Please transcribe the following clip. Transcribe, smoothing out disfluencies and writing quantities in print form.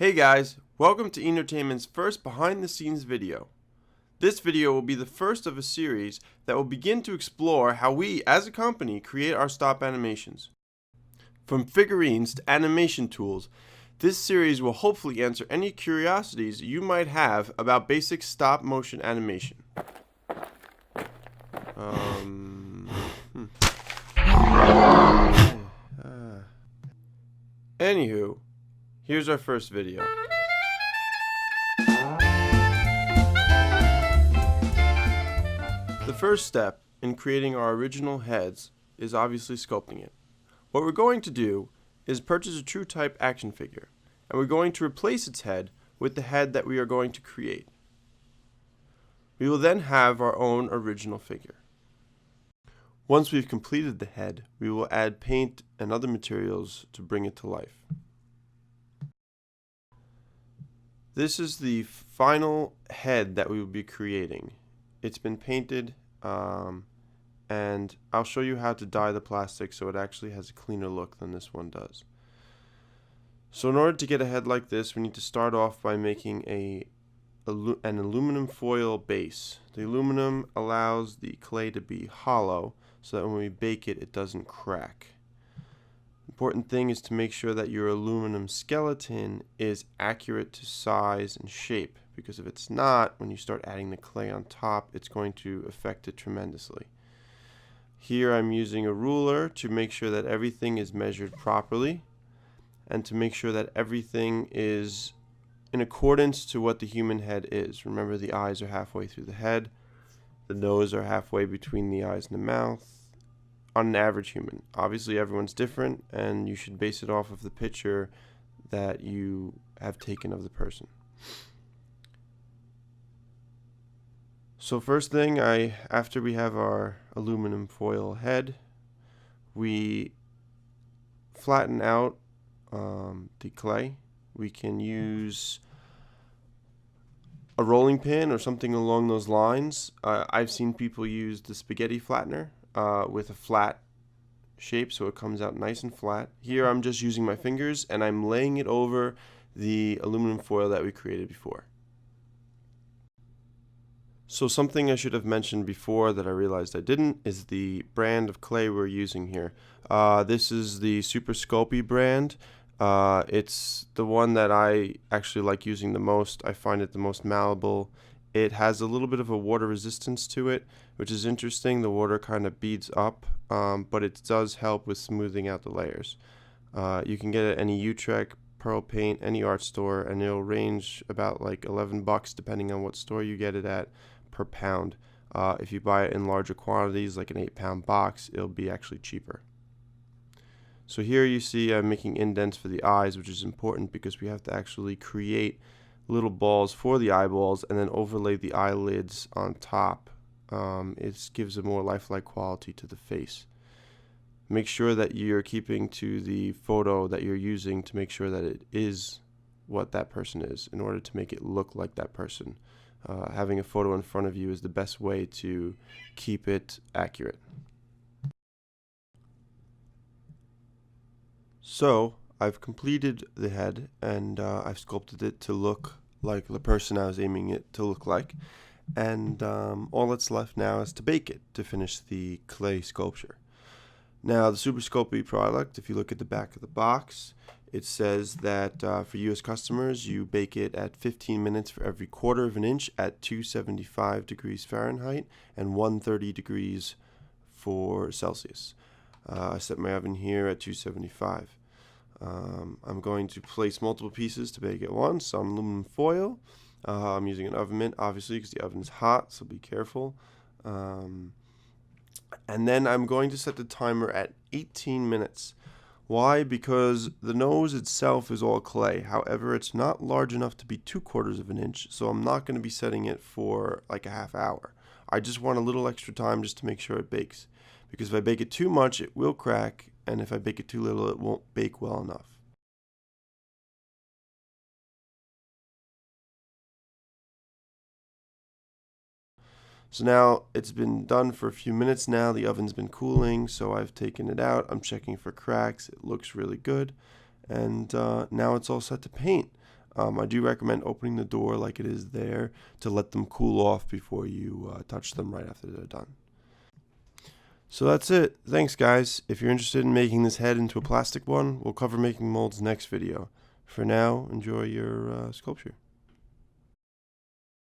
Hey guys, welcome to EnerdTAINMENT's first behind the scenes video. This video will be the first of a series that will begin to explore how we as a company create our stop animations. From figurines to animation tools, this series will hopefully answer any curiosities you might have about basic stop motion animation. Anywho, here's our first video. The first step in creating our original heads is obviously sculpting it. What we're going to do is purchase a TrueType action figure, and we're going to replace its head with the head that we are going to create. We will then have our own original figure. Once we've completed the head, we will add paint and other materials to bring it to life. This is the final head that we will be creating. It's been painted, and I'll show you how to dye the plastic so it actually has a cleaner look than this one does. So in order to get a head like this, we need to start off by making an aluminum foil base. The aluminum allows the clay to be hollow so that when we bake it, it doesn't crack. Important thing is to make sure that your aluminum skeleton is accurate to size and shape, because if it's not, when you start adding the clay on top, it's going to affect it tremendously. Here I'm using a ruler to make sure that everything is measured properly and to make sure that everything is in accordance to what the human head is. Remember, the eyes are halfway through the head, the nose are halfway between the eyes and the mouth. On an average human. Obviously everyone's different, and you should base it off of the picture that you have taken of the person. So first thing, after we have our aluminum foil head, we flatten out the clay. We can use a rolling pin or something along those lines. I've seen people use the spaghetti flattener with a flat shape, so it comes out nice and flat. Here I'm just using my fingers and I'm laying it over the aluminum foil that we created before. So something I should have mentioned before that I realized I didn't is the brand of clay we're using here. This is the Super Sculpey brand. It's the one that I actually like using the most. I find it the most malleable. It has a little bit of a water resistance to it, which is interesting. The water kind of beads up, but it does help with smoothing out the layers. You can get it at any Utrecht, Pearl Paint, any art store, and it'll range about like $11 depending on what store you get it at per pound. If you buy it in larger quantities, like an 8-pound box, it'll be actually cheaper. So here you see I'm making indents for the eyes, which is important because we have to actually create little balls for the eyeballs and then overlay the eyelids on top. It gives a more lifelike quality to the face. Make sure that you're keeping to the photo that you're using to make sure that it is what that person is in order to make it look like that person. Having a photo in front of you is the best way to keep it accurate. So I've completed the head and I've sculpted it to look like the person I was aiming it to look like, and all that's left now is to bake it to finish the clay sculpture. Now the Super Sculpey product, if you look at the back of the box, it says that for US customers you bake it at 15 minutes for every 1/4 of an inch at 275 degrees Fahrenheit and 130 degrees for Celsius. I set my oven here at 275. I'm going to place multiple pieces to bake at once. Some aluminum foil. I'm using an oven mitt, obviously, because the oven is hot, so be careful. And then I'm going to set the timer at 18 minutes. Why? Because the nose itself is all clay. However, it's not large enough to be 2/4 of an inch, so I'm not going to be setting it for like a half hour. I just want a little extra time just to make sure it bakes. Because if I bake it too much, it will crack, and if I bake it too little, it won't bake well enough. So now it's been done for a few minutes now. The oven's been cooling, so I've taken it out. I'm checking for cracks. It looks really good. And now it's all set to paint. I do recommend opening the door like it is there to let them cool off before you touch them right after they're done. So that's it. Thanks guys. If you're interested in making this head into a plastic one, we'll cover making molds next video. For now, enjoy your sculpture.